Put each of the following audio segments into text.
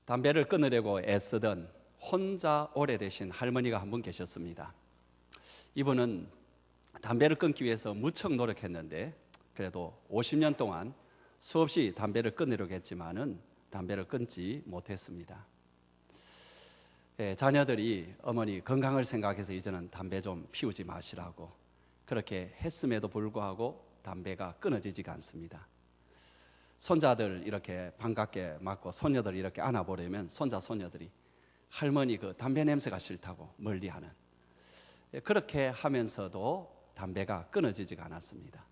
담배를 끊으려고 애쓰던 혼자 오래되신 할머니가 한 분 계셨습니다. 이분은 담배를 끊기 위해서 무척 노력했는데 그래도 50년 동안 수없이 담배를 끊으려고 했지만은 담배를 끊지 못했습니다. 자녀들이 어머니 건강을 생각해서 이제는 담배 좀 피우지 마시라고 그렇게 했음에도 불구하고 담배가 끊어지지가 않습니다. 손자들 이렇게 반갑게 맞고 손녀들 이렇게 안아보려면 손자 손녀들이 할머니 그 담배 냄새가 싫다고 멀리하는, 그렇게 하면서도 담배가 끊어지지가 않았습니다.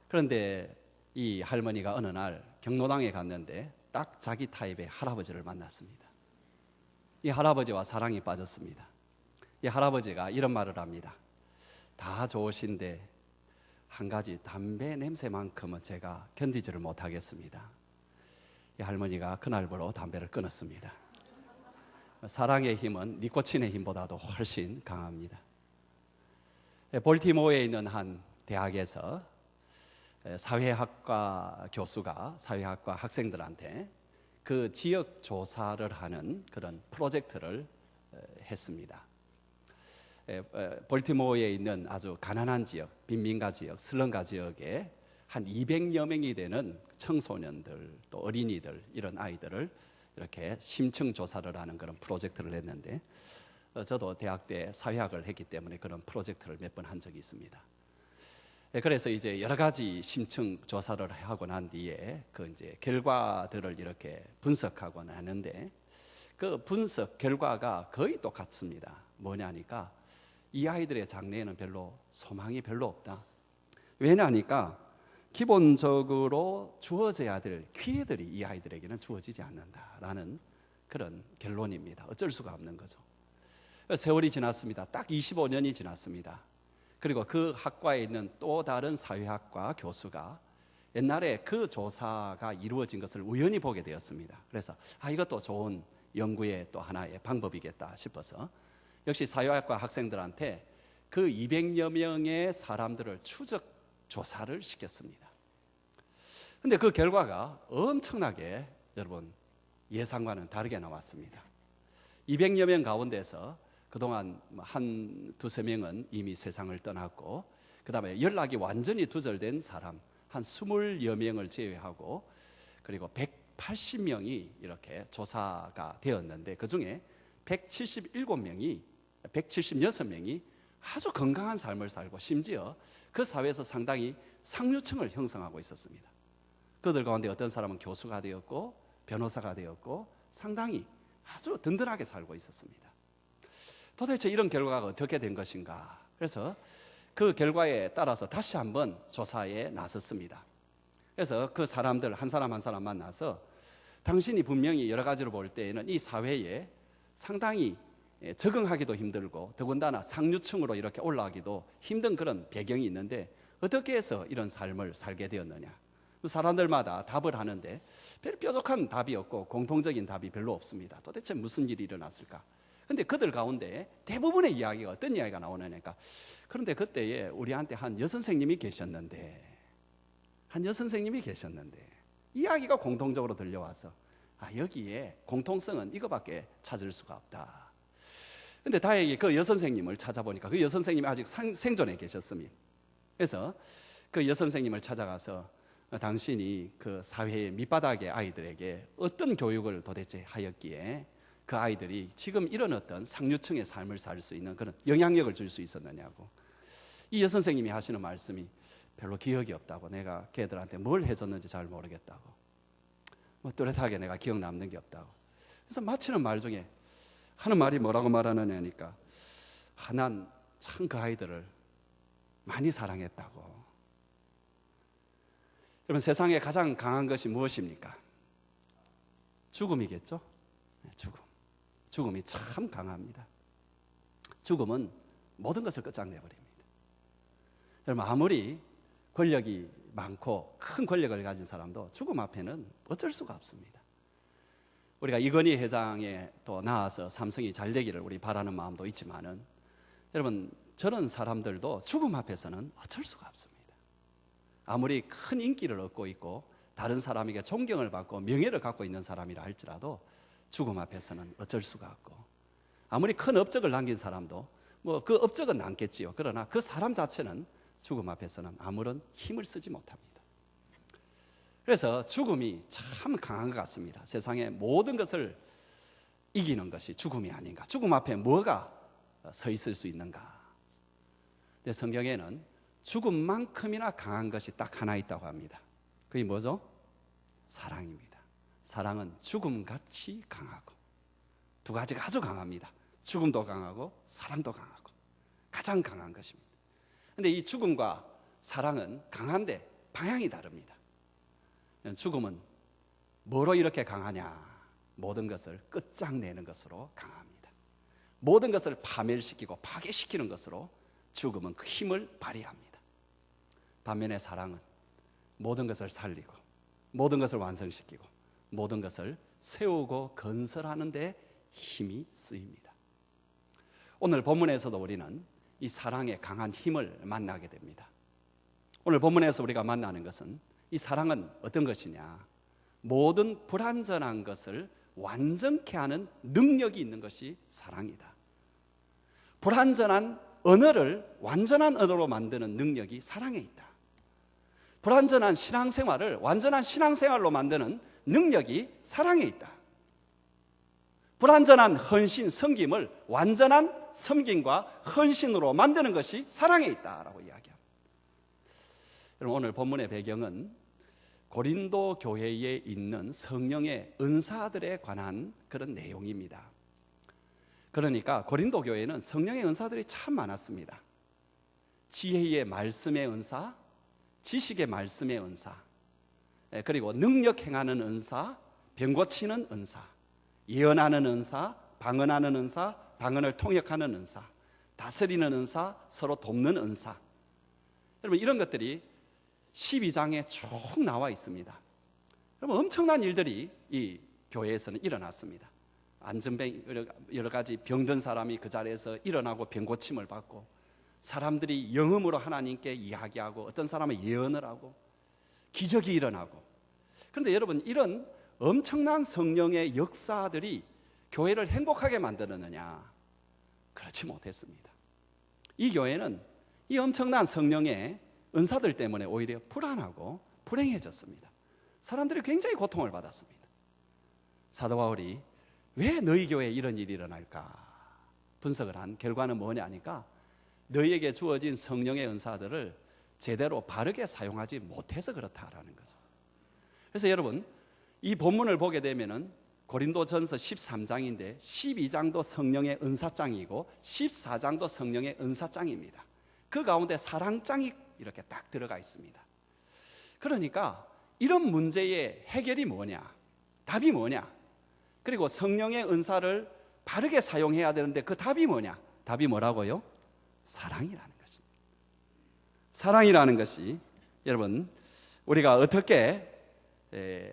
그런데 이 할머니가 어느 날 경로당에 갔는데 딱 자기 타입의 할아버지를 만났습니다. 이 할아버지와 사랑이 빠졌습니다. 이 할아버지가 이런 말을 합니다. 다 좋으신데 한 가지 담배 냄새만큼은 제가 견디지를 못하겠습니다. 이 할머니가 그날부로 담배를 끊었습니다. 사랑의 힘은 니코틴의 힘보다도 훨씬 강합니다. 볼티모어에 있는 한 대학에서 사회학과 교수가 사회학과 학생들한테 그 지역 조사를 하는 그런 프로젝트를 했습니다. 볼티모어에 있는 아주 가난한 지역, 빈민가 지역, 슬럼가 지역에 한 200여 명이 되는 청소년들 또 어린이들 이런 아이들을 이렇게 심층 조사를 하는 그런 프로젝트를 했는데 저도 대학 때 사회학을 했기 때문에 그런 프로젝트를 몇 번 한 적이 있습니다. 그래서 이제 여러 가지 심층 조사를 하고 난 뒤에 그 이제 결과들을 이렇게 분석하고 나는데 그 분석 결과가 거의 똑같습니다. 뭐냐니까 이 아이들의 장래에는 별로 소망이 별로 없다. 왜냐니까 기본적으로 주어져야 될 기회들이 이 아이들에게는 주어지지 않는다라는 그런 결론입니다. 어쩔 수가 없는 거죠. 세월이 지났습니다. 딱 25년이 지났습니다. 그리고 그 학과에 있는 또 다른 사회학과 교수가 옛날에 그 조사가 이루어진 것을 우연히 보게 되었습니다. 그래서 이것도 좋은 연구의 또 하나의 방법이겠다 싶어서 역시 사회학과 학생들한테 그 200여 명의 사람들을 추적 조사를 시켰습니다. 근데 그 결과가 엄청나게 여러분 예상과는 다르게 나왔습니다. 200여 명 가운데서 그동안 한 두세 명은 이미 세상을 떠났고 그 다음에 연락이 완전히 두절된 사람 한 20여 명을 제외하고 그리고 180명이 이렇게 조사가 되었는데 그중에 176명이 아주 건강한 삶을 살고 심지어 그 사회에서 상당히 상류층을 형성하고 있었습니다. 그들 가운데 어떤 사람은 교수가 되었고 변호사가 되었고 상당히 아주 든든하게 살고 있었습니다. 도대체 이런 결과가 어떻게 된 것인가? 그래서 그 결과에 따라서 다시 한번 조사에 나섰습니다. 그래서 그 사람들 한 사람 한 사람 만나서 당신이 분명히 여러 가지로 볼 때에는 이 사회에 상당히 적응하기도 힘들고 더군다나 상류층으로 이렇게 올라가기도 힘든 그런 배경이 있는데 어떻게 해서 이런 삶을 살게 되었느냐? 사람들마다 답을 하는데 별 뾰족한 답이 없고 공통적인 답이 별로 없습니다. 도대체 무슨 일이 일어났을까? 근데 그들 가운데 대부분의 이야기가 어떤 이야기가 나오느냐니까 그런데 그때에 우리한테 한 여선생님이 계셨는데 이야기가 공통적으로 들려와서 여기에 공통성은 이거밖에 찾을 수가 없다. 근데 다행히 그 여선생님을 찾아보니까 그 여선생님이 아직 생존해 계셨습니다. 그래서 그 여선생님을 찾아가서 당신이 그 사회의 밑바닥의 아이들에게 어떤 교육을 도대체 하였기에 그 아이들이 지금 이런 어떤 상류층의 삶을 살 수 있는 그런 영향력을 줄 수 있었느냐고. 이 여선생님이 하시는 말씀이 별로 기억이 없다고, 내가 걔들한테 뭘 해줬는지 잘 모르겠다고, 뚜렷하게 내가 기억 남는 게 없다고. 그래서 마치는 말 중에 하는 말이 뭐라고 말하느냐니까 난 참 그 아이들을 많이 사랑했다고. 여러분 세상에 가장 강한 것이 무엇입니까? 죽음이겠죠? 죽음이 참 강합니다. 죽음은 모든 것을 끝장내버립니다. 여러분 아무리 권력이 많고 큰 권력을 가진 사람도 죽음 앞에는 어쩔 수가 없습니다. 우리가 이건희 회장에 또 나와서 삼성이 잘 되기를 우리 바라는 마음도 있지만은 여러분 저런 사람들도 죽음 앞에서는 어쩔 수가 없습니다. 아무리 큰 인기를 얻고 있고 다른 사람에게 존경을 받고 명예를 갖고 있는 사람이라 할지라도 죽음 앞에서는 어쩔 수가 없고, 아무리 큰 업적을 남긴 사람도 뭐 그 업적은 남겠지요. 그러나 그 사람 자체는 죽음 앞에서는 아무런 힘을 쓰지 못합니다. 그래서 죽음이 참 강한 것 같습니다. 세상의 모든 것을 이기는 것이 죽음이 아닌가. 죽음 앞에 뭐가 서 있을 수 있는가. 근데 성경에는 죽음만큼이나 강한 것이 딱 하나 있다고 합니다. 그게 뭐죠? 사랑입니다. 사랑은 죽음같이 강하고, 두 가지가 아주 강합니다. 죽음도 강하고 사랑도 강하고, 가장 강한 것입니다. 그런데 이 죽음과 사랑은 강한데 방향이 다릅니다. 죽음은 뭐로 이렇게 강하냐? 모든 것을 끝장내는 것으로 강합니다. 모든 것을 파멸시키고 파괴시키는 것으로 죽음은 그 힘을 발휘합니다. 반면에 사랑은 모든 것을 살리고 모든 것을 완성시키고 모든 것을 세우고 건설하는 데 힘이 쓰입니다. 오늘 본문에서도 우리는 이 사랑의 강한 힘을 만나게 됩니다. 오늘 본문에서 우리가 만나는 것은 이 사랑은 어떤 것이냐? 모든 불완전한 것을 완전케 하는 능력이 있는 것이 사랑이다. 불완전한 언어를 완전한 언어로 만드는 능력이 사랑에 있다. 불완전한 신앙생활을 완전한 신앙생활로 만드는 능력이 사랑에 있다. 불완전한 헌신, 섬김을 완전한 섬김과 헌신으로 만드는 것이 사랑에 있다라고 이야기합니다. 여러분, 오늘 본문의 배경은 고린도 교회에 있는 성령의 은사들에 관한 그런 내용입니다. 그러니까 고린도 교회는 성령의 은사들이 참 많았습니다. 지혜의 말씀의 은사, 지식의 말씀의 은사, 그리고 능력 행하는 은사, 병 고치는 은사, 예언하는 은사, 방언하는 은사, 방언을 통역하는 은사, 다스리는 은사, 서로 돕는 은사. 여러분, 이런 것들이 12장에 쭉 나와 있습니다. 여러분, 엄청난 일들이 이 교회에서는 일어났습니다. 안전병, 여러 가지 병든 사람이 그 자리에서 일어나고 병 고침을 받고, 사람들이 영음으로 하나님께 이야기하고, 어떤 사람은 예언을 하고, 기적이 일어나고. 그런데 여러분, 이런 엄청난 성령의 역사들이 교회를 행복하게 만들었느냐? 그렇지 못했습니다. 이 교회는 이 엄청난 성령의 은사들 때문에 오히려 불안하고 불행해졌습니다. 사람들이 굉장히 고통을 받았습니다. 사도 바울이 왜 너희 교회에 이런 일이 일어날까 분석을 한 결과는 뭐냐 하니까, 너희에게 주어진 성령의 은사들을 제대로 바르게 사용하지 못해서 그렇다라는 거죠. 그래서 여러분, 이 본문을 보게 되면은 고린도전서 13장인데 12장도 성령의 은사장이고 14장도 성령의 은사장입니다. 그 가운데 사랑장이 이렇게 딱 들어가 있습니다. 그러니까 이런 문제의 해결이 뭐냐? 답이 뭐냐? 그리고 성령의 은사를 바르게 사용해야 되는데 그 답이 뭐냐? 답이 뭐라고요? 사랑이라는 것입니다. 사랑이라는 것이 여러분, 우리가 어떻게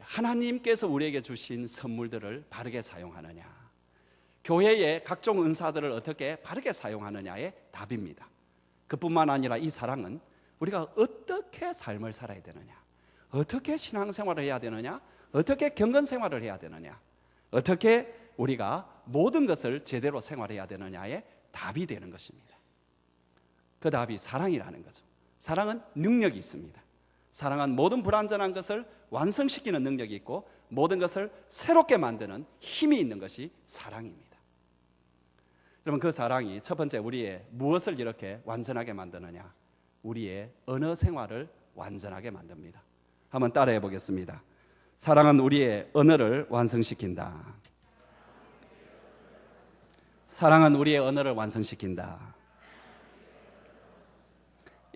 하나님께서 우리에게 주신 선물들을 바르게 사용하느냐, 교회의 각종 은사들을 어떻게 바르게 사용하느냐의 답입니다. 그뿐만 아니라 이 사랑은 우리가 어떻게 삶을 살아야 되느냐, 어떻게 신앙생활을 해야 되느냐, 어떻게 경건생활을 해야 되느냐, 어떻게 우리가 모든 것을 제대로 생활해야 되느냐의 답이 되는 것입니다. 그 답이 사랑이라는 거죠. 사랑은 능력이 있습니다. 사랑은 모든 불완전한 것을 완성시키는 능력이 있고 모든 것을 새롭게 만드는 힘이 있는 것이 사랑입니다. 여러분, 그 사랑이 첫 번째 우리의 무엇을 이렇게 완전하게 만드느냐? 우리의 언어 생활을 완전하게 만듭니다. 한번 따라해 보겠습니다. 사랑은 우리의 언어를 완성시킨다. 사랑은 우리의 언어를 완성시킨다.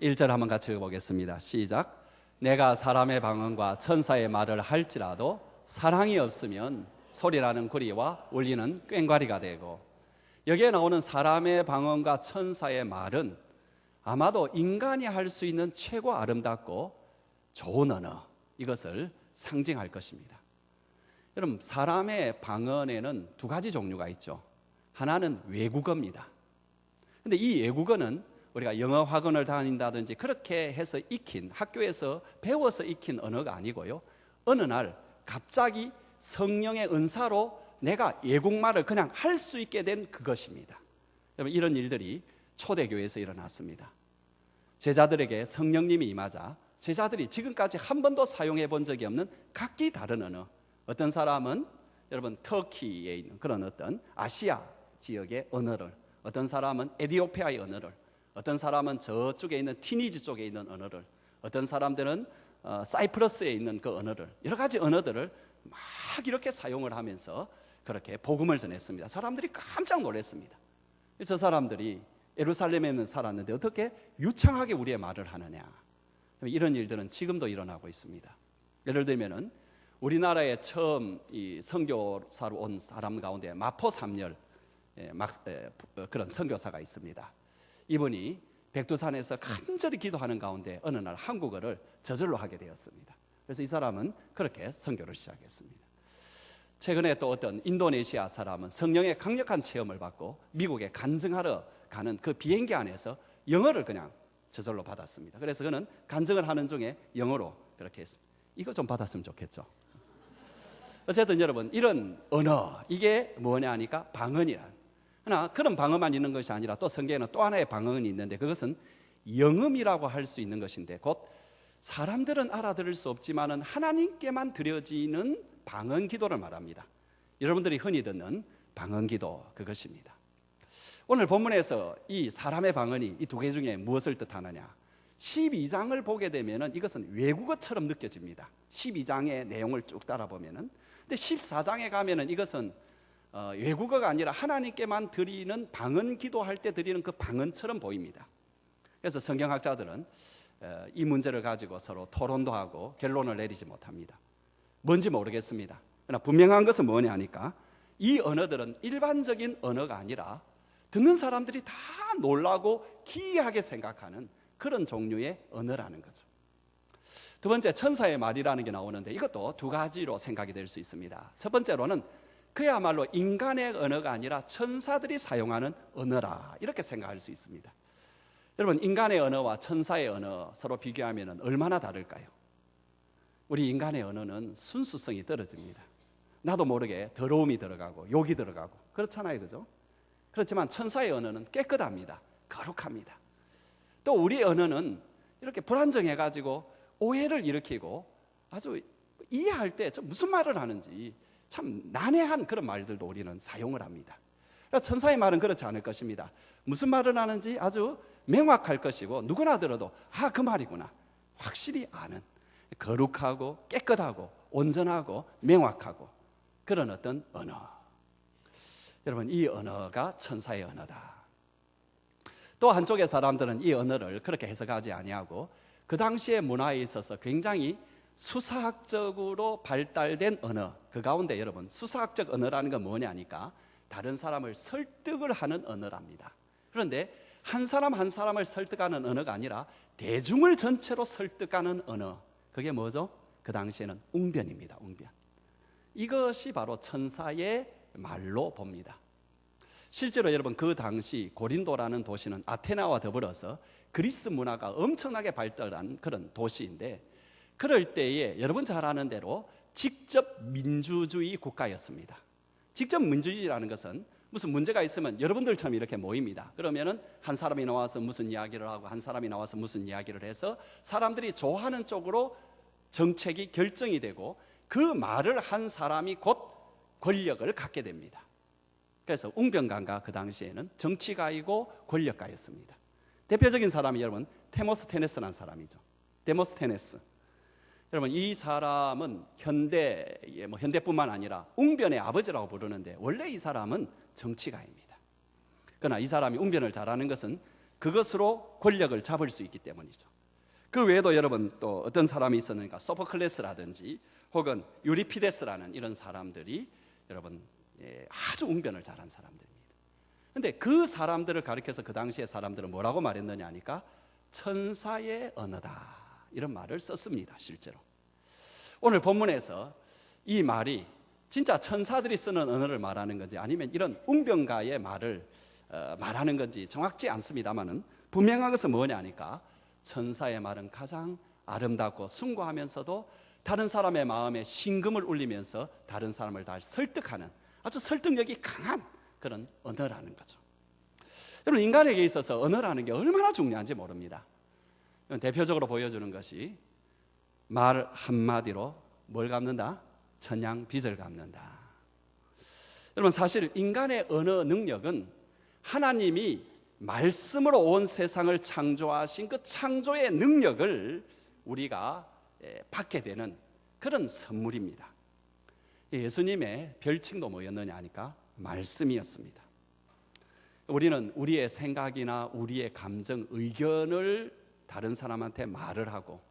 1절 한번 같이 읽어보겠습니다. 시작. 내가 사람의 방언과 천사의 말을 할지라도 사랑이 없으면 소리나는 구리와 울리는 꽹과리가 되고, 여기에 나오는 사람의 방언과 천사의 말은 아마도 인간이 할 수 있는 최고 아름답고 좋은 언어, 이것을 상징할 것입니다. 여러분, 사람의 방언에는 두 가지 종류가 있죠. 하나는 외국어입니다. 그런데 이 외국어는 우리가 영어 학원을 다닌다든지 그렇게 해서 익힌, 학교에서 배워서 익힌 언어가 아니고요, 어느 날 갑자기 성령의 은사로 내가 외국말을 그냥 할 수 있게 된 그것입니다. 여러분, 이런 일들이 초대교회에서 일어났습니다. 제자들에게 성령님이 임하자 제자들이 지금까지 한 번도 사용해 본 적이 없는 각기 다른 언어, 어떤 사람은 여러분 터키에 있는 그런 어떤 아시아 지역의 언어를, 어떤 사람은 에티오피아의 언어를, 어떤 사람은 저쪽에 있는 티니지 쪽에 있는 언어를, 어떤 사람들은 사이프러스에 있는 그 언어를, 여러 가지 언어들을 막 이렇게 사용을 하면서 그렇게 복음을 전했습니다. 사람들이 깜짝 놀랐습니다. 저 사람들이 예루살렘에는 살았는데 어떻게 유창하게 우리의 말을 하느냐. 이런 일들은 지금도 일어나고 있습니다. 예를 들면은 우리나라에 처음 이 선교사로 온 사람 가운데 마포 삼열 그런 선교사가 있습니다. 이분이 백두산에서 간절히 기도하는 가운데 어느 날 한국어를 저절로 하게 되었습니다. 그래서 이 사람은 그렇게 선교를 시작했습니다. 최근에 또 어떤 인도네시아 사람은 성령의 강력한 체험을 받고 미국에 간증하러 가는 그 비행기 안에서 영어를 그냥 저절로 받았습니다. 그래서 그는 간증을 하는 중에 영어로 그렇게 했습니다. 이거 좀 받았으면 좋겠죠. 어쨌든 여러분, 이런 언어, 이게 뭐냐 하니까 방언이란. 그러나 그런 방언만 있는 것이 아니라 또 성경에는 또 하나의 방언이 있는데 그것은 영음이라고 할 수 있는 것인데 곧 사람들은 알아들을 수 없지만은 하나님께만 드려지는 방언 기도를 말합니다. 여러분들이 흔히 듣는 방언 기도, 그것입니다. 오늘 본문에서 이 사람의 방언이 이 두 개 중에 무엇을 뜻하느냐? 12장을 보게 되면은 이것은 외국어처럼 느껴집니다. 12장의 내용을 쭉 따라보면은. 근데 14장에 가면은 이것은 외국어가 아니라 하나님께만 드리는 방언 기도할 때 드리는 그 방언처럼 보입니다. 그래서 성경학자들은 이 문제를 가지고 서로 토론도 하고 결론을 내리지 못합니다. 뭔지 모르겠습니다. 그러나 분명한 것은 뭐냐 하니까 이 언어들은 일반적인 언어가 아니라 듣는 사람들이 다 놀라고 기이하게 생각하는 그런 종류의 언어라는 거죠. 두 번째, 천사의 말이라는 게 나오는데 이것도 두 가지로 생각이 될 수 있습니다. 첫 번째로는 그야말로 인간의 언어가 아니라 천사들이 사용하는 언어라, 이렇게 생각할 수 있습니다. 여러분, 인간의 언어와 천사의 언어 서로 비교하면 얼마나 다를까요? 우리 인간의 언어는 순수성이 떨어집니다. 나도 모르게 더러움이 들어가고 욕이 들어가고 그렇잖아요, 그죠? 그렇지만 천사의 언어는 깨끗합니다. 거룩합니다. 또 우리 언어는 이렇게 불안정해가지고 오해를 일으키고 아주 이해할 때 무슨 말을 하는지 참 난해한 그런 말들도 우리는 사용을 합니다. 천사의 말은 그렇지 않을 것입니다. 무슨 말을 하는지 아주 명확할 것이고 누구나 들어도 그 말이구나 확실히 아는, 거룩하고 깨끗하고 온전하고 명확하고 그런 어떤 언어. 여러분, 이 언어가 천사의 언어다. 또 한쪽의 사람들은 이 언어를 그렇게 해석하지 아니하고 그 당시의 문화에 있어서 굉장히 수사학적으로 발달된 언어, 그 가운데 여러분 수사학적 언어라는 건 뭐냐니까 다른 사람을 설득을 하는 언어랍니다. 그런데 한 사람 한 사람을 설득하는 언어가 아니라 대중을 전체로 설득하는 언어, 그게 뭐죠? 그 당시에는 웅변입니다. 웅변. 이것이 바로 천사의 말로 봅니다. 실제로 여러분 그 당시 고린도라는 도시는 아테나와 더불어서 그리스 문화가 엄청나게 발달한 그런 도시인데 그럴 때에 여러분 잘 아는 대로 직접 민주주의 국가였습니다. 직접 민주주의라는 것은 무슨 문제가 있으면 여러분들처럼 이렇게 모입니다. 그러면은 한 사람이 나와서 무슨 이야기를 하고 한 사람이 나와서 무슨 이야기를 해서 사람들이 좋아하는 쪽으로 정책이 결정이 되고 그 말을 한 사람이 곧 권력을 갖게 됩니다. 그래서 웅변가가 그 당시에는 정치가이고 권력가였습니다. 대표적인 사람이 여러분 데모스테네스라는 사람이죠. 데모스테네스. 여러분 이 사람은 현대의 현대뿐만 아니라 웅변의 아버지라고 부르는데 원래 이 사람은 정치가입니다. 그러나 이 사람이 웅변을 잘하는 것은 그것으로 권력을 잡을 수 있기 때문이죠. 그 외에도 여러분 또 어떤 사람이 있었는가? 소포클레스라든지 혹은 유리피데스라는 이런 사람들이 여러분 아주 웅변을 잘한 사람들입니다. 그런데 그 사람들을 가리켜서 그 당시의 사람들은 뭐라고 말했느냐 하니까 천사의 언어다, 이런 말을 썼습니다. 실제로 오늘 본문에서 이 말이 진짜 천사들이 쓰는 언어를 말하는 건지 아니면 이런 웅변가의 말을 말하는 건지 정확치 않습니다만은 분명한 것은 뭐냐 하니까 천사의 말은 가장 아름답고 숭고하면서도 다른 사람의 마음에 심금을 울리면서 다른 사람을 다 설득하는 아주 설득력이 강한 그런 언어라는 거죠. 여러분, 인간에게 있어서 언어라는 게 얼마나 중요한지 모릅니다. 대표적으로 보여주는 것이 말 한마디로 뭘 갚는다? 천냥 빚을 갚는다. 여러분, 사실 인간의 언어 능력은 하나님이 말씀으로 온 세상을 창조하신 그 창조의 능력을 우리가 받게 되는 그런 선물입니다. 예수님의 별칭도 뭐였느냐 하니까 말씀이었습니다. 우리는 우리의 생각이나 우리의 감정, 의견을 다른 사람한테 말을 하고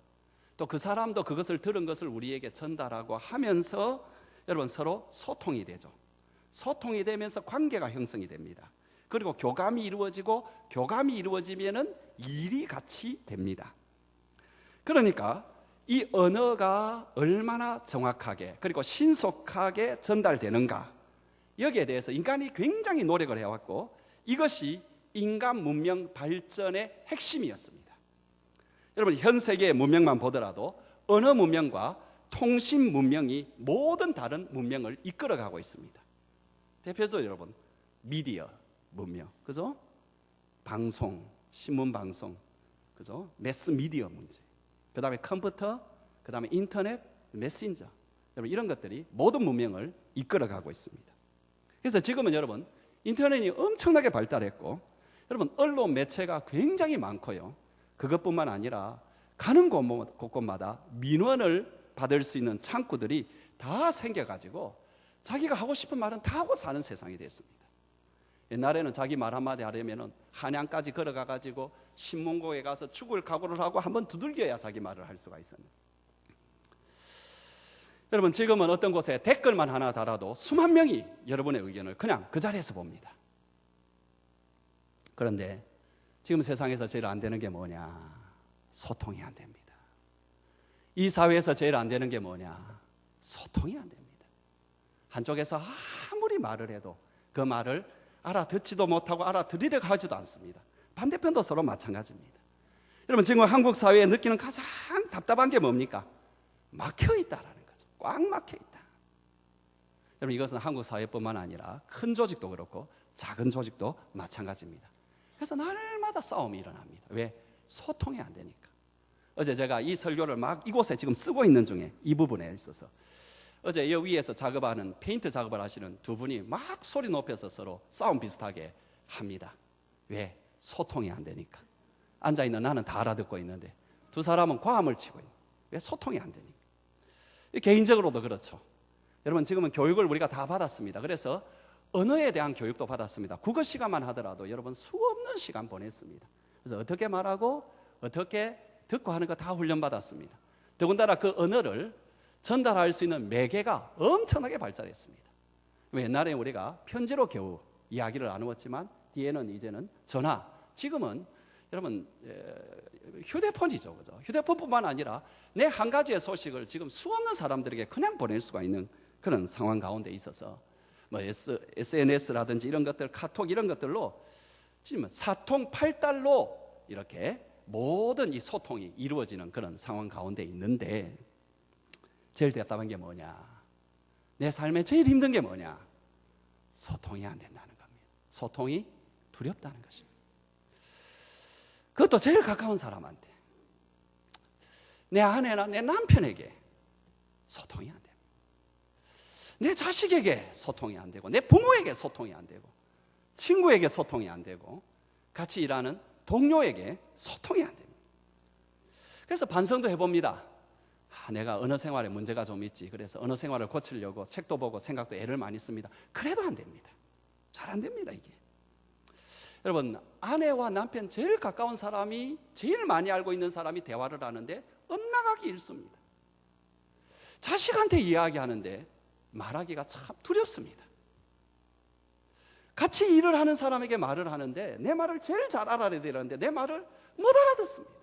또 그 사람도 그것을 들은 것을 우리에게 전달하고 하면서 여러분 서로 소통이 되죠. 소통이 되면서 관계가 형성이 됩니다. 그리고 교감이 이루어지고 교감이 이루어지면은 일이 같이 됩니다. 그러니까 이 언어가 얼마나 정확하게 그리고 신속하게 전달되는가, 여기에 대해서 인간이 굉장히 노력을 해왔고 이것이 인간 문명 발전의 핵심이었습니다. 여러분, 현 세계의 문명만 보더라도 언어 문명과 통신 문명이 모든 다른 문명을 이끌어가고 있습니다. 대표적으로 여러분, 미디어 문명, 그죠? 방송, 신문 방송, 그죠? 매스 미디어 문제, 그 다음에 컴퓨터, 그 다음에 인터넷, 메신저, 여러분 이런 것들이 모든 문명을 이끌어가고 있습니다. 그래서 지금은 여러분 인터넷이 엄청나게 발달했고 여러분 언론 매체가 굉장히 많고요. 그것뿐만 아니라 가는 곳곳마다 민원을 받을 수 있는 창구들이 다 생겨가지고 자기가 하고 싶은 말은 다 하고 사는 세상이 됐습니다. 옛날에는 자기 말 한마디 하려면 한양까지 걸어가가지고 신문고에 가서 죽을 각오를 하고 한번 두들겨야 자기 말을 할 수가 있었는데, 여러분 지금은 어떤 곳에 댓글만 하나 달아도 수만 명이 여러분의 의견을 그냥 그 자리에서 봅니다. 그런데 지금 세상에서 제일 안 되는 게 뭐냐? 소통이 안 됩니다. 이 사회에서 제일 안 되는 게 뭐냐? 소통이 안 됩니다. 한쪽에서 아무리 말을 해도 그 말을 알아듣지도 못하고 알아들으려고 하지도 않습니다. 반대편도 서로 마찬가지입니다. 여러분 지금 한국 사회에 느끼는 가장 답답한 게 뭡니까? 막혀 있다라는 거죠. 꽉 막혀 있다. 여러분 이것은 한국 사회뿐만 아니라 큰 조직도 그렇고 작은 조직도 마찬가지입니다. 그래서 날마다 싸움이 일어납니다. 왜? 소통이 안 되니까. 어제 제가 이 설교를 막 이곳에 지금 쓰고 있는 중에 이 부분에 있어서 어제 여기 위에서 작업하는 페인트 작업을 하시는 두 분이 막 소리 높여서 서로 싸움 비슷하게 합니다. 왜? 소통이 안 되니까. 앉아있는 나는 다 알아듣고 있는데 두 사람은 과음을 치고 있는. 왜? 소통이 안 되니까. 개인적으로도 그렇죠. 여러분 지금은 교육을 우리가 다 받았습니다. 그래서 언어에 대한 교육도 받았습니다. 국어 시간만 하더라도 여러분 수없는 시간 보냈습니다. 그래서 어떻게 말하고 어떻게 듣고 하는 거 다 훈련받았습니다. 더군다나 그 언어를 전달할 수 있는 매개가 엄청나게 발달했습니다. 옛날에 우리가 편지로 겨우 이야기를 나누었지만 뒤에는 이제는 전화, 지금은 여러분 휴대폰이죠, 그죠? 휴대폰뿐만 아니라 내 한 가지의 소식을 지금 수없는 사람들에게 그냥 보낼 수가 있는 그런 상황 가운데 있어서 뭐 SNS라든지 이런 것들, 카톡 이런 것들로 지금 사통팔달로 이렇게 모든 이 소통이 이루어지는 그런 상황 가운데 있는데 제일 답답한 게 뭐냐? 내 삶에 제일 힘든 게 뭐냐? 소통이 안 된다는 겁니다. 소통이 두렵다는 것입니다. 그것도 제일 가까운 사람한테, 내 아내나 내 남편에게 소통이 안 됩니다. 내 자식에게 소통이 안 되고 내 부모에게 소통이 안 되고 친구에게 소통이 안 되고 같이 일하는 동료에게 소통이 안 됩니다. 그래서 반성도 해봅니다. 내가 언어 생활에 문제가 좀 있지. 그래서 언어 생활을 고치려고 책도 보고 생각도 애를 많이 씁니다. 그래도 안 됩니다. 잘 안 됩니다 이게. 여러분 아내와 남편 제일 가까운 사람이 제일 많이 알고 있는 사람이 대화를 하는데 엇나가기 일쑤입니다. 자식한테 이야기하는데 말하기가 참 두렵습니다. 같이 일을 하는 사람에게 말을 하는데 내 말을 제일 잘 알아야 되는데 내 말을 못 알아듣습니다.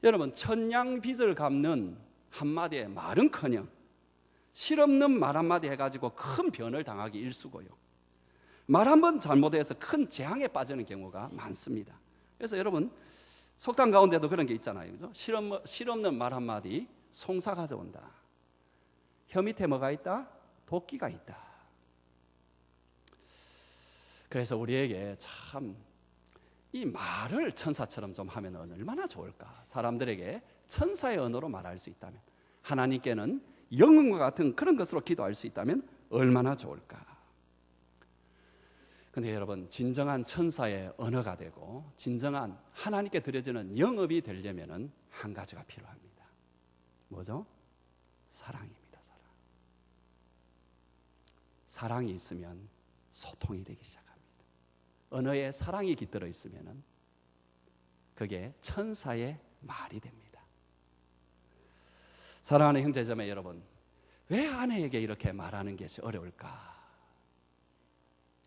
여러분 천냥 빚을 갚는 한마디의 말은커녕 실없는 말 한마디 해가지고 큰 변을 당하기 일쑤고요. 말 한 번 잘못해서 큰 재앙에 빠지는 경우가 많습니다. 그래서 여러분 속담 가운데도 그런 게 있잖아요. 그죠? 실없는 말 한마디 송사 가져온다. 혀 밑에 뭐가 있다? 도끼가 있다. 그래서 우리에게 참 이 말을 천사처럼 좀 하면 얼마나 좋을까. 사람들에게 천사의 언어로 말할 수 있다면, 하나님께는 영혼과 같은 그런 것으로 기도할 수 있다면 얼마나 좋을까. 근데 여러분, 진정한 천사의 언어가 되고 진정한 하나님께 드려지는 영업이 되려면 한 가지가 필요합니다. 뭐죠? 사랑입니다. 사랑이 있으면 소통이 되기 시작합니다. 언어에 사랑이 깃들어 있으면 그게 천사의 말이 됩니다. 사랑하는 형제자매 여러분, 왜 아내에게 이렇게 말하는 것이 어려울까?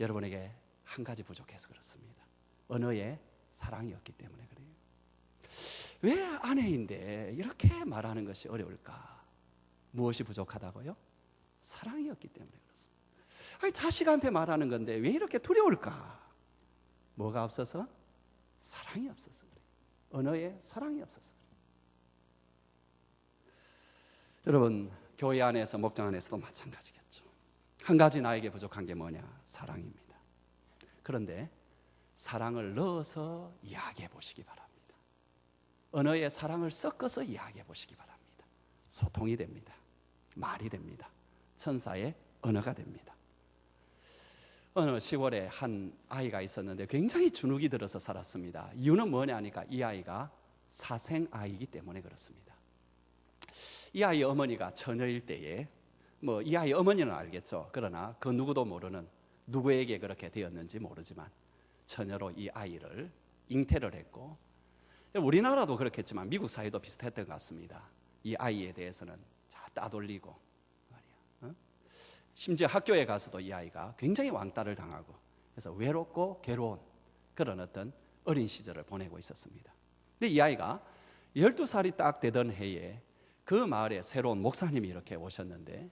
여러분에게 한 가지 부족해서 그렇습니다. 언어에 사랑이 없기 때문에 그래요. 왜 아내인데 이렇게 말하는 것이 어려울까? 무엇이 부족하다고요? 사랑이 없기 때문에 그렇습니다. 아니, 자식한테 말하는 건데 왜 이렇게 두려울까? 뭐가 없어서? 사랑이 없어서 그래요. 언어에 사랑이 없어서 그래요. 여러분, 교회 안에서 목장 안에서도 마찬가지겠죠. 한 가지 나에게 부족한 게 뭐냐? 사랑입니다. 그런데 사랑을 넣어서 이야기해 보시기 바랍니다. 언어에 사랑을 섞어서 이야기해 보시기 바랍니다. 소통이 됩니다. 말이 됩니다. 천사의 언어가 됩니다. 어느 시골에 한 아이가 있었는데 굉장히 주눅이 들어서 살았습니다. 이유는 뭐냐 하니까 이 아이가 사생 아이이기 때문에 그렇습니다. 이 아이의 어머니가 처녀일 때에 이 아이의 어머니는 알겠죠. 그러나 그 누구도 모르는, 누구에게 그렇게 되었는지 모르지만 처녀로 이 아이를 잉태를 했고, 우리나라도 그렇겠지만 미국 사회도 비슷했던 것 같습니다. 이 아이에 대해서는 따돌리고 심지어 학교에 가서도 이 아이가 굉장히 왕따를 당하고, 그래서 외롭고 괴로운 그런 어떤 어린 시절을 보내고 있었습니다. 근데 이 아이가 12살이 딱 되던 해에 그 마을에 새로운 목사님이 이렇게 오셨는데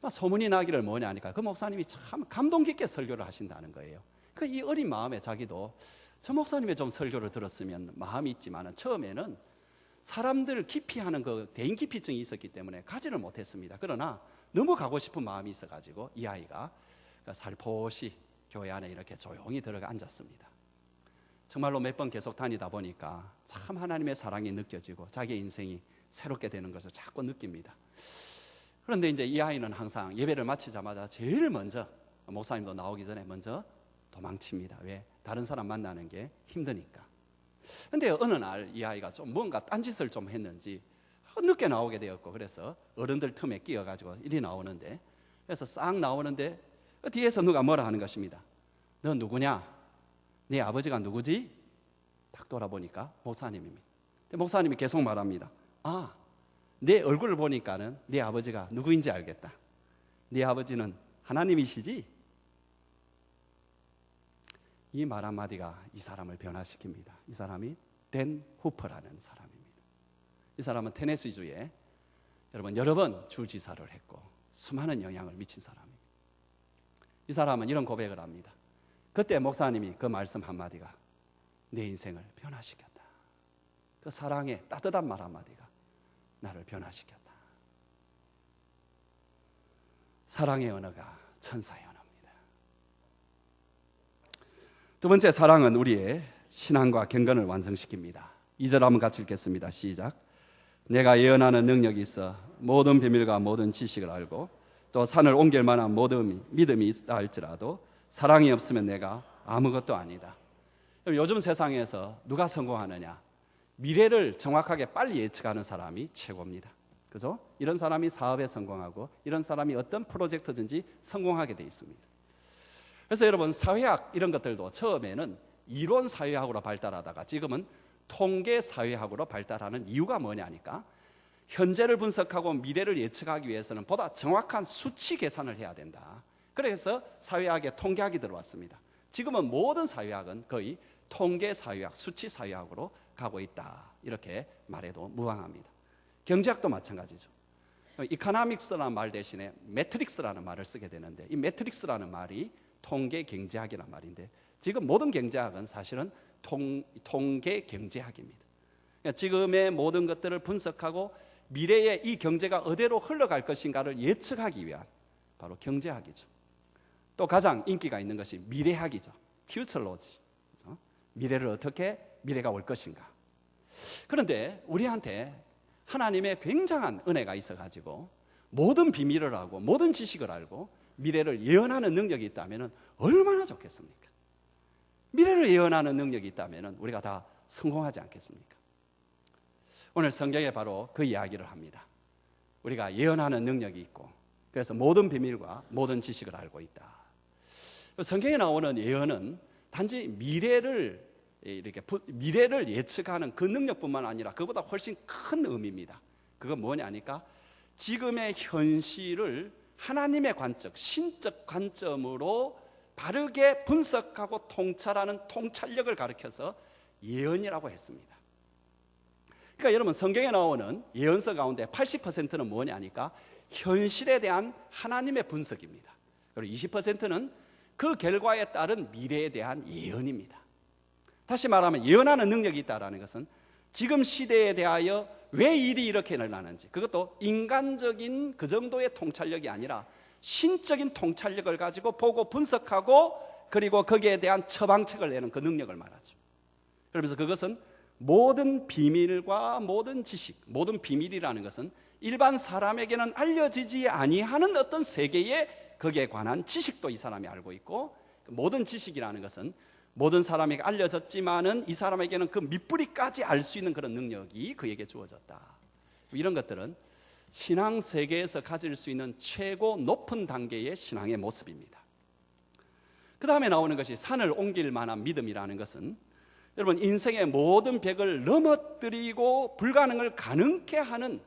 소문이 나기를 뭐냐 하니까 그 목사님이 참 감동 깊게 설교를 하신다는 거예요. 그러니까 이 어린 마음에 자기도 저 목사님의 좀 설교를 들었으면 마음이 있지만 처음에는 사람들 기피하는 그 대인 기피증이 있었기 때문에 가지를 못했습니다. 그러나 너무 가고 싶은 마음이 있어가지고 이 아이가 살포시 교회 안에 이렇게 조용히 들어가 앉았습니다. 정말로 몇 번 계속 다니다 보니까 참 하나님의 사랑이 느껴지고 자기의 인생이 새롭게 되는 것을 자꾸 느낍니다. 그런데 이제 이 아이는 항상 예배를 마치자마자 제일 먼저, 목사님도 나오기 전에 먼저 도망칩니다. 왜? 다른 사람 만나는 게 힘드니까. 그런데 어느 날 이 아이가 좀 뭔가 딴짓을 좀 했는지 늦게 나오게 되었고, 그래서 어른들 틈에 끼어가지고 이리 나오는데, 그래서 싹 나오는데 뒤에서 누가 뭐라 하는 것입니다. 너 누구냐? 네 아버지가 누구지? 딱 돌아보니까 목사님입니다. 목사님이 계속 말합니다. 아, 내 얼굴을 보니까는 네 아버지가 누구인지 알겠다. 네 아버지는 하나님이시지? 이 말 한마디가 이 사람을 변화시킵니다. 이 사람이 댄 후퍼라는 사람입니다. 이 사람은 테네시주에 여러 번 주지사를 했고 수많은 영향을 미친 사람입니다. 이 사람은 이런 고백을 합니다. 그때 목사님이 그 말씀 한마디가 내 인생을 변화시켰다. 그 사랑의 따뜻한 말 한마디가 나를 변화시켰다. 사랑의 언어가 천사의 언어입니다. 두 번째, 사랑은 우리의 신앙과 경건을 완성시킵니다. 2절 한번 같이 읽겠습니다. 시작. 내가 예언하는 능력이 있어 모든 비밀과 모든 지식을 알고 또 산을 옮길 만한 모든 믿음이 있다 할지라도 사랑이 없으면 내가 아무것도 아니다. 요즘 세상에서 누가 성공하느냐? 미래를 정확하게 빨리 예측하는 사람이 최고입니다. 그죠? 이런 사람이 사업에 성공하고 이런 사람이 어떤 프로젝트든지 성공하게 돼 있습니다. 그래서 여러분, 사회학 이런 것들도 처음에는 이론 사회학으로 발달하다가 지금은 통계 사회학으로 발달하는 이유가 뭐냐니까 현재를 분석하고 미래를 예측하기 위해서는 보다 정확한 수치 계산을 해야 된다. 그래서 사회학에 통계학이 들어왔습니다. 지금은 모든 사회학은 거의 통계 사회학, 수치 사회학으로 가고 있다. 이렇게 말해도 무방합니다. 경제학도 마찬가지죠. 이코노믹스라는 말 대신에 매트릭스라는 말을 쓰게 되는데 이 매트릭스라는 말이 통계 경제학이란 말인데 지금 모든 경제학은 사실은 통계 경제학입니다. 지금의 모든 것들을 분석하고 미래에 이 경제가 어디로 흘러갈 것인가를 예측하기 위한 바로 경제학이죠. 또 가장 인기가 있는 것이 미래학이죠. 퓨처로지. 미래가 올 것인가. 그런데 우리한테 하나님의 굉장한 은혜가 있어가지고 모든 비밀을 알고 모든 지식을 알고 미래를 예언하는 능력이 있다면 얼마나 좋겠습니까? 미래를 예언하는 능력이 있다면 우리가 다 성공하지 않겠습니까? 오늘 성경에 바로 그 이야기를 합니다. 우리가 예언하는 능력이 있고 그래서 모든 비밀과 모든 지식을 알고 있다. 성경에 나오는 예언은 단지 미래를 예측하는 그 능력뿐만 아니라 그보다 훨씬 큰 의미입니다. 그건 뭐냐니까 지금의 현실을 하나님의 관점, 신적 관점으로 바르게 분석하고 통찰하는 통찰력을 가리켜서 예언이라고 했습니다. 그러니까 여러분 성경에 나오는 예언서 가운데 80%는 뭐냐니까 현실에 대한 하나님의 분석입니다. 그리고 20%는 그 결과에 따른 미래에 대한 예언입니다. 다시 말하면 예언하는 능력이 있다는 것은 지금 시대에 대하여 왜 일이 이렇게 일어나는지, 그것도 인간적인 그 정도의 통찰력이 아니라 신적인 통찰력을 가지고 보고 분석하고 그리고 거기에 대한 처방책을 내는 그 능력을 말하죠. 그러면서 그것은 모든 비밀과 모든 지식, 모든 비밀이라는 것은 일반 사람에게는 알려지지 아니하는 어떤 세계에 거기에 관한 지식도 이 사람이 알고 있고, 모든 지식이라는 것은 모든 사람에게 알려졌지만은 이 사람에게는 그 밑뿌리까지 알 수 있는 그런 능력이 그에게 주어졌다. 이런 것들은 신앙 세계에서 가질 수 있는 최고 높은 단계의 신앙의 모습입니다. 그 다음에 나오는 것이 산을 옮길 만한 믿음이라는 것은 여러분 인생의 모든 벽을 넘어뜨리고 불가능을 가능케 하는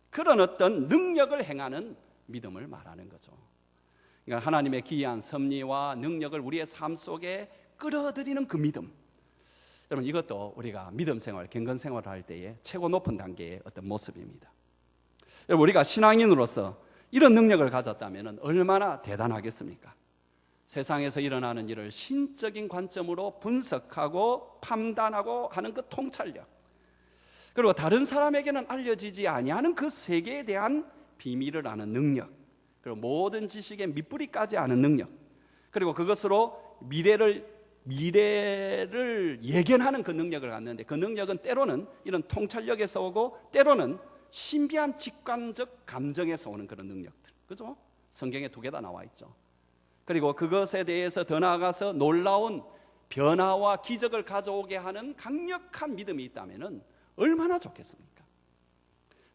그런 어떤 능력을 행하는 믿음을 말하는 거죠. 그러니까 하나님의 기이한 섭리와 능력을 우리의 삶 속에 끌어들이는 그 믿음. 여러분 이것도 우리가 믿음 생활, 경건 생활을 할 때의 최고 높은 단계의 어떤 모습입니다. 여러분 우리가 신앙인으로서 이런 능력을 가졌다면 얼마나 대단하겠습니까? 세상에서 일어나는 일을 신적인 관점으로 분석하고 판단하고 하는 그 통찰력, 그리고 다른 사람에게는 알려지지 아니하는 그 세계에 대한 비밀을 아는 능력, 그리고 모든 지식의 밑뿌리까지 아는 능력, 그리고 그것으로 미래를 예견하는 그 능력을 갖는데, 그 능력은 때로는 이런 통찰력에서 오고 때로는 신비한 직관적 감정에서 오는 그런 능력들, 그죠? 성경에 두 개 다 나와 있죠. 그리고 그것에 대해서 더 나아가서 놀라운 변화와 기적을 가져오게 하는 강력한 믿음이 있다면 얼마나 좋겠습니까?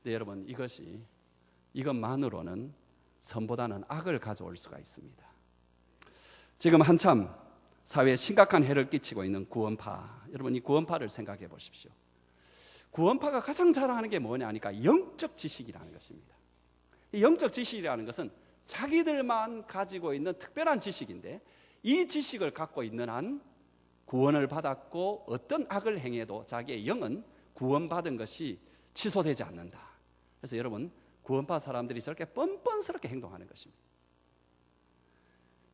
근데 여러분 이것만으로는 선보다는 악을 가져올 수가 있습니다. 지금 한참 사회에 심각한 해를 끼치고 있는 구원파, 여러분 이 구원파를 생각해 보십시오. 구원파가 가장 자랑하는 게 뭐냐니까 영적 지식이라는 것입니다. 이 영적 지식이라는 것은 자기들만 가지고 있는 특별한 지식인데, 이 지식을 갖고 있는 한 구원을 받았고 어떤 악을 행해도 자기의 영은 구원받은 것이 취소되지 않는다. 그래서 여러분 구원파 사람들이 저렇게 뻔뻔스럽게 행동하는 것입니다.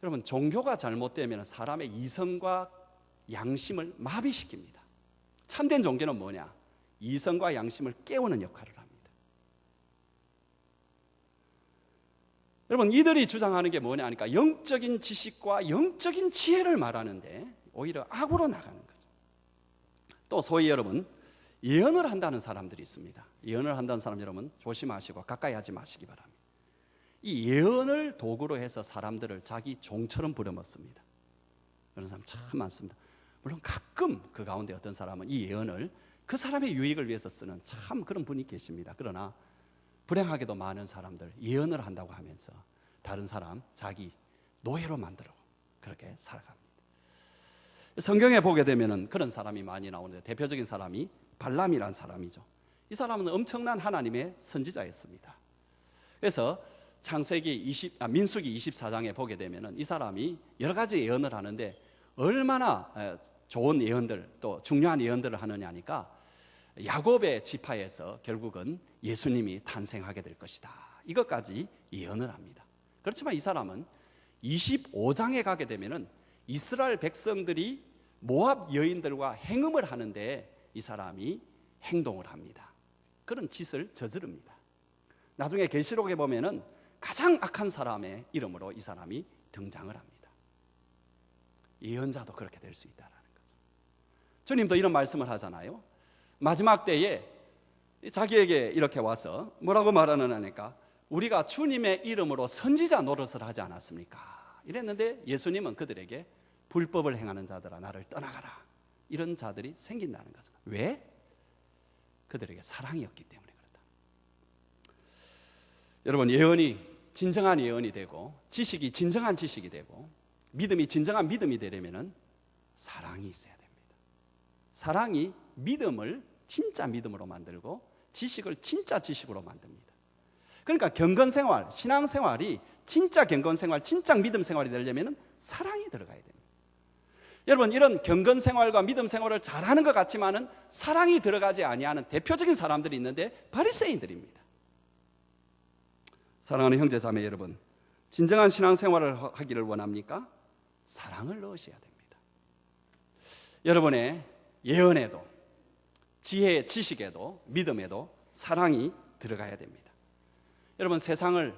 여러분 종교가 잘못되면 사람의 이성과 양심을 마비시킵니다. 참된 종교는 뭐냐? 이성과 양심을 깨우는 역할을 합니다. 여러분 이들이 주장하는 게 뭐냐 하니까 영적인 지식과 영적인 지혜를 말하는데 오히려 악으로 나가는 거죠. 또 소위 여러분 예언을 한다는 사람들이 있습니다. 예언을 한다는 사람 여러분 조심하시고 가까이 하지 마시기 바랍니다. 이 예언을 도구로 해서 사람들을 자기 종처럼 부려먹습니다. 그런 사람 참 많습니다. 물론 가끔 그 가운데 어떤 사람은 이 예언을 그 사람의 유익을 위해서 쓰는 참 그런 분이 계십니다. 그러나 불행하게도 많은 사람들 예언을 한다고 하면서 다른 사람 자기 노예로 만들어 그렇게 살아갑니다. 성경에 보게 되면 그런 사람이 많이 나오는데 대표적인 사람이 발람이라는 사람이죠. 이 사람은 엄청난 하나님의 선지자였습니다. 그래서 민수기 24장에 보게 되면 이 사람이 여러 가지 예언을 하는데 얼마나 좋은 예언들 또 중요한 예언들을 하느냐 하니까 야곱의 지파에서 결국은 예수님이 탄생하게 될 것이다. 이것까지 예언을 합니다. 그렇지만 이 사람은 25장에 가게 되면은 이스라엘 백성들이 모압 여인들과 행음을 하는데 이 사람이 행동을 합니다. 그런 짓을 저지릅니다. 나중에 계시록에 보면은 가장 악한 사람의 이름으로 이 사람이 등장을 합니다. 예언자도 그렇게 될 수 있다는 거죠. 주님도 이런 말씀을 하잖아요. 마지막 때에 자기에게 이렇게 와서 뭐라고 말하는 하니까 우리가 주님의 이름으로 선지자 노릇을 하지 않았습니까? 이랬는데 예수님은 그들에게 불법을 행하는 자들아 나를 떠나가라, 이런 자들이 생긴다는 거죠. 왜? 그들에게 사랑이 없기 때문에 그렇다. 여러분, 예언이 진정한 예언이 되고 지식이 진정한 지식이 되고 믿음이 진정한 믿음이 되려면 사랑이 있어야 됩니다. 사랑이 믿음을 진짜 믿음으로 만들고 지식을 진짜 지식으로 만듭니다. 그러니까 경건생활, 신앙생활이 진짜 경건생활, 진짜 믿음생활이 되려면 사랑이 들어가야 됩니다. 여러분, 이런 경건생활과 믿음생활을 잘하는 것 같지만은 사랑이 들어가지 아니하는 대표적인 사람들이 있는데 바리새인들입니다. 사랑하는 형제자매 여러분, 진정한 신앙생활을 하기를 원합니까? 사랑을 넣으셔야 됩니다. 여러분의 예언에도 지혜, 지식에도 믿음에도 사랑이 들어가야 됩니다. 여러분, 세상을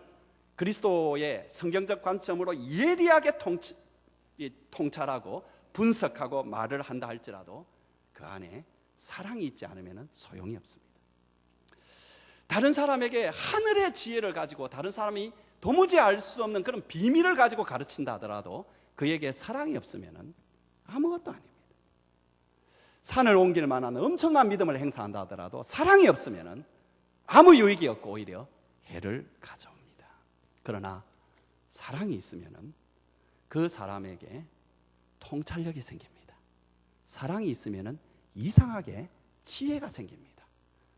그리스도의 성경적 관점으로 예리하게 통찰하고 분석하고 말을 한다 할지라도 그 안에 사랑이 있지 않으면 소용이 없습니다. 다른 사람에게 하늘의 지혜를 가지고 다른 사람이 도무지 알 수 없는 그런 비밀을 가지고 가르친다 하더라도 그에게 사랑이 없으면 아무것도 아닙니다. 산을 옮길 만한 엄청난 믿음을 행사한다 하더라도 사랑이 없으면 아무 유익이 없고 오히려 해를 가져옵니다. 그러나 사랑이 있으면 그 사람에게 통찰력이 생깁니다. 사랑이 있으면 이상하게 지혜가 생깁니다.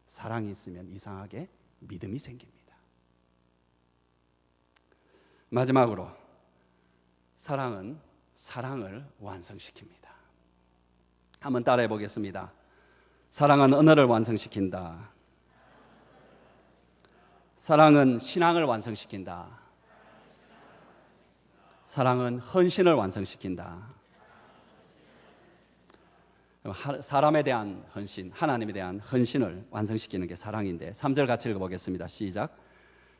사랑이 있으면 이상하게 믿음이 생깁니다. 마지막으로 사랑은 사랑을 완성시킵니다. 한번 따라해 보겠습니다. 사랑은 언어를 완성시킨다. 사랑은 신앙을 완성시킨다. 사랑은 헌신을 완성시킨다. 사람에 대한 헌신, 하나님에 대한 헌신을 완성시키는 게 사랑인데 3절 같이 읽어보겠습니다. 시작.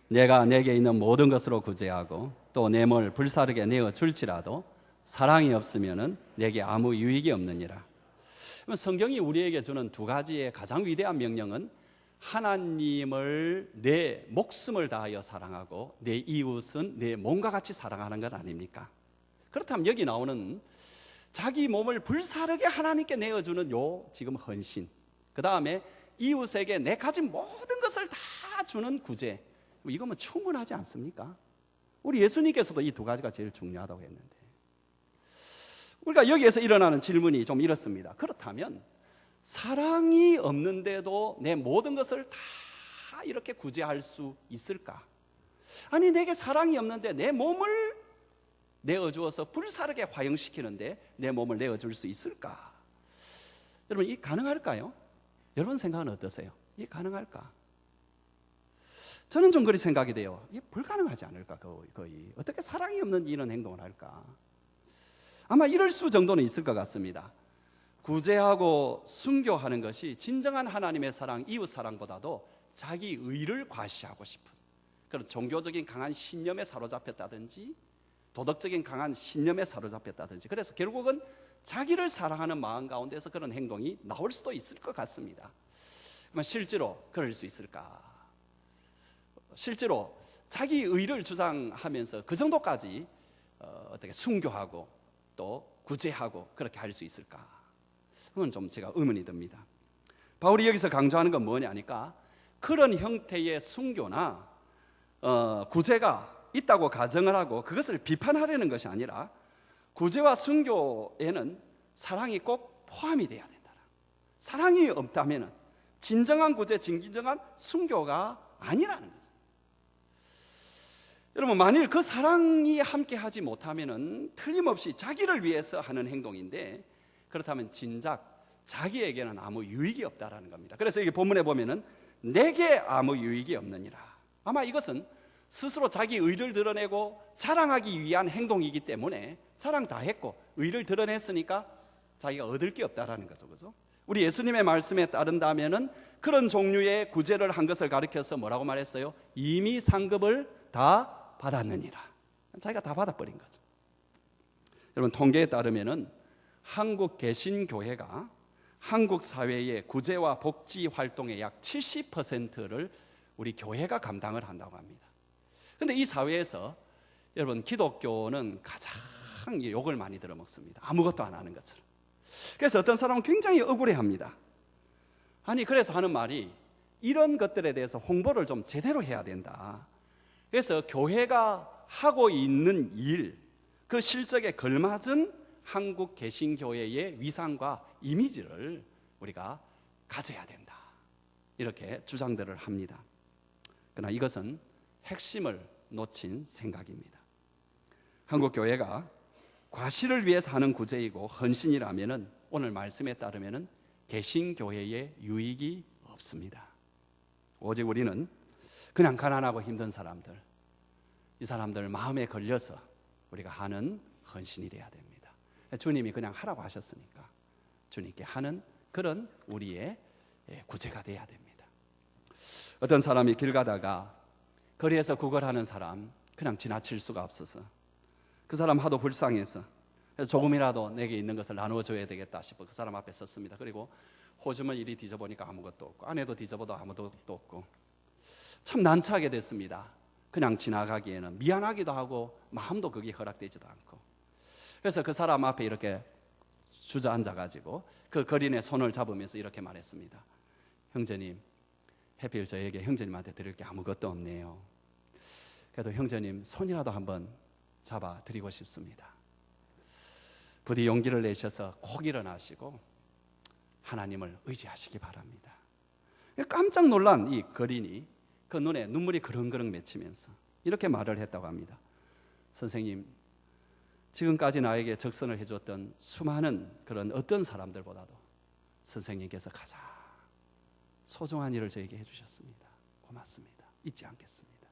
내가 내게 있는 모든 것으로 구제하고 또 내 몸을 불사르게 내어 줄지라도 사랑이 없으면 내게 아무 유익이 없느니라. 성경이 우리에게 주는 두 가지의 가장 위대한 명령은 하나님을 내 목숨을 다하여 사랑하고 내 이웃은 내 몸과 같이 사랑하는 것 아닙니까? 그렇다면 여기 나오는 자기 몸을 불사르게 하나님께 내어주는 요 지금 헌신, 그 다음에 이웃에게 내 가진 모든 것을 다 주는 구제, 이거면 충분하지 않습니까? 우리 예수님께서도 이 두 가지가 제일 중요하다고 했는데 우리가 여기에서 일어나는 질문이 좀 이렇습니다. 그렇다면 사랑이 없는데도 내 모든 것을 다 이렇게 구제할 수 있을까? 아니, 내게 사랑이 없는데 내 몸을 내어주어서 불사르게 화형시키는데 내 몸을 내어줄 수 있을까? 여러분, 이게 가능할까요? 여러분 생각은 어떠세요? 이게 가능할까? 저는 좀 그리 생각이 돼요. 이게 불가능하지 않을까? 거의 어떻게 사랑이 없는 이런 행동을 할까? 아마 이럴 수 정도는 있을 것 같습니다. 구제하고 순교하는 것이 진정한 하나님의 사랑, 이웃 사랑보다도 자기 의를 과시하고 싶은 그런 종교적인 강한 신념에 사로잡혔다든지 도덕적인 강한 신념에 사로잡혔다든지, 그래서 결국은 자기를 사랑하는 마음 가운데서 그런 행동이 나올 수도 있을 것 같습니다. 그러면 실제로 그럴 수 있을까? 실제로 자기 의를 주장하면서 그 정도까지 어떻게 순교하고 또 구제하고 그렇게 할 수 있을까? 그건 좀 제가 의문이 듭니다. 바울이 여기서 강조하는 건 뭐냐니까 그런 형태의 순교나 구제가 있다고 가정을 하고 그것을 비판하려는 것이 아니라 구제와 순교에는 사랑이 꼭 포함이 돼야 된다. 사랑이 없다면 진정한 구제, 진정한 순교가 아니라는 거죠. 여러분, 만일 그 사랑이 함께하지 못하면 틀림없이 자기를 위해서 하는 행동인데 그렇다면 진작 자기에게는 아무 유익이 없다라는 겁니다. 그래서 여기 본문에 보면은 내게 아무 유익이 없느니라. 아마 이것은 스스로 자기 의를 드러내고 자랑하기 위한 행동이기 때문에 자랑 다 했고 의를 드러냈으니까 자기가 얻을 게 없다라는 거죠. 그죠? 우리 예수님의 말씀에 따른다면은 그런 종류의 구제를 한 것을 가리켜서 뭐라고 말했어요? 이미 상급을 다 받았느니라. 자기가 다 받아버린 거죠. 여러분, 통계에 따르면은 한국 개신교회가 한국 사회의 구제와 복지 활동의 약 70%를 우리 교회가 감당을 한다고 합니다. 그런데 이 사회에서 여러분, 기독교는 가장 욕을 많이 들어먹습니다. 아무것도 안 하는 것처럼. 그래서 어떤 사람은 굉장히 억울해합니다. 아니, 그래서 하는 말이 이런 것들에 대해서 홍보를 좀 제대로 해야 된다. 그래서 교회가 하고 있는 일, 그 실적에 걸맞은 한국 개신교회의 위상과 이미지를 우리가 가져야 된다. 이렇게 주장들을 합니다. 그러나 이것은 핵심을 놓친 생각입니다. 한국 교회가 과실을 위해서 하는 구제이고 헌신이라면은 오늘 말씀에 따르면은 개신교회의 유익이 없습니다. 오직 우리는 그냥 가난하고 힘든 사람들, 이 사람들 마음에 걸려서 우리가 하는 헌신이 돼야 됩니다. 주님이 그냥 하라고 하셨으니까 주님께 하는 그런 우리의 구제가 돼야 됩니다. 어떤 사람이 길 가다가 거리에서 구걸하는 사람 그냥 지나칠 수가 없어서 그 사람 하도 불쌍해서 조금이라도 내게 있는 것을 나누어줘야 되겠다 싶어 그 사람 앞에 섰습니다. 그리고 호주머니 이리 뒤져보니까 아무것도 없고 안에도 뒤져봐도 아무것도 없고 참 난처하게 됐습니다. 그냥 지나가기에는 미안하기도 하고 마음도 그게 허락되지도 않고. 그래서 그 사람 앞에 이렇게 주저앉아가지고 그 거린의 손을 잡으면서 이렇게 말했습니다. 형제님, 하필 저에게 형제님한테 드릴 게 아무것도 없네요. 그래도 형제님 손이라도 한번 잡아 드리고 싶습니다. 부디 용기를 내셔서 꼭 일어나시고 하나님을 의지하시기 바랍니다. 깜짝 놀란 이 거린이 그 눈에 눈물이 그렁그렁 맺히면서 이렇게 말을 했다고 합니다. 선생님, 지금까지 나에게 적선을 해줬던 수많은 그런 어떤 사람들보다도 선생님께서 가장 소중한 일을 저에게 해주셨습니다. 고맙습니다. 잊지 않겠습니다.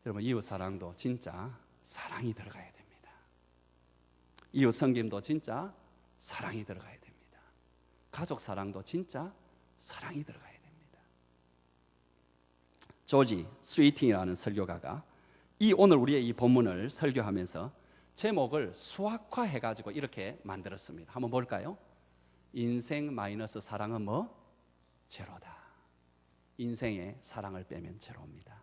여러분, 이웃 사랑도 진짜 사랑이 들어가야 됩니다. 이웃 섬김도 진짜 사랑이 들어가야 됩니다. 가족 사랑도 진짜 사랑이 들어가야 됩니다. 조지 스위팅이라는 설교가가 오늘 우리의 이 본문을 설교하면서 제목을 수학화해가지고 이렇게 만들었습니다. 한번 볼까요? 인생 마이너스 사랑은 뭐? 제로다. 인생의 사랑을 빼면 제로입니다.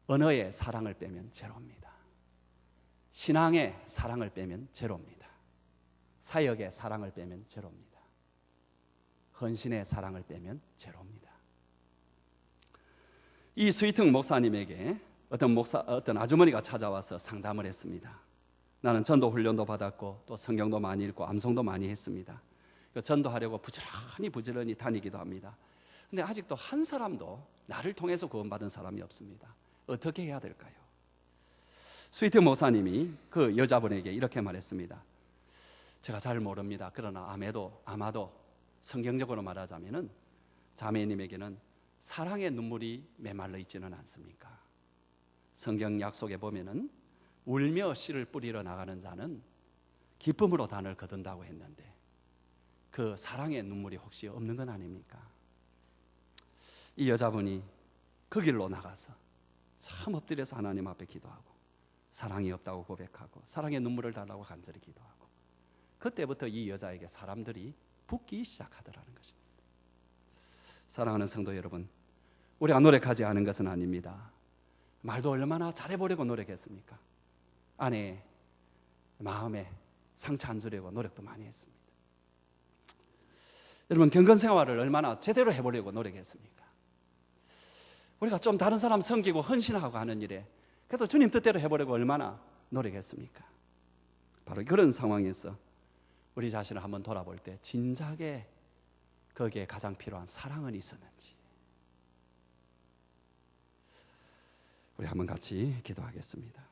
언어의 사랑을 빼면 제로입니다. 신앙의 사랑을 빼면 제로입니다. 사역의 사랑을 빼면 제로입니다. 헌신의 사랑을 빼면 제로입니다. 이 스위튼 목사님에게 어떤 아주머니가 찾아와서 상담을 했습니다. 나는 전도 훈련도 받았고 또 성경도 많이 읽고 암송도 많이 했습니다. 전도하려고 부지런히 다니기도 합니다. 근데 아직도 한 사람도 나를 통해서 구원받은 사람이 없습니다. 어떻게 해야 될까요? 스위트 목사님이 그 여자분에게 이렇게 말했습니다. 제가 잘 모릅니다. 그러나 아마도 성경적으로 말하자면은 자매님에게는 사랑의 눈물이 메말라 있지는 않습니까? 성경 약속에 보면은 울며 씨를 뿌리러 나가는 자는 기쁨으로 단을 거둔다고 했는데 그 사랑의 눈물이 혹시 없는 건 아닙니까? 이 여자분이 그 길로 나가서 참 엎드려서 하나님 앞에 기도하고 사랑이 없다고 고백하고 사랑의 눈물을 달라고 간절히 기도하고 그때부터 이 여자에게 사람들이 붙기 시작하더라는 것입니다. 사랑하는 성도 여러분, 우리가 노력하지 않은 것은 아닙니다. 말도 얼마나 잘해보려고 노력했습니까? 아내의 마음에 상처 안 주려고 노력도 많이 했습니다. 여러분, 경건생활을 얼마나 제대로 해보려고 노력했습니까? 우리가 좀 다른 사람 섬기고 헌신하고 하는 일에 그래서 주님 뜻대로 해보려고 얼마나 노력했습니까? 바로 그런 상황에서 우리 자신을 한번 돌아볼 때 진작에 거기에 가장 필요한 사랑은 있었는지 우리 한번 같이 기도하겠습니다.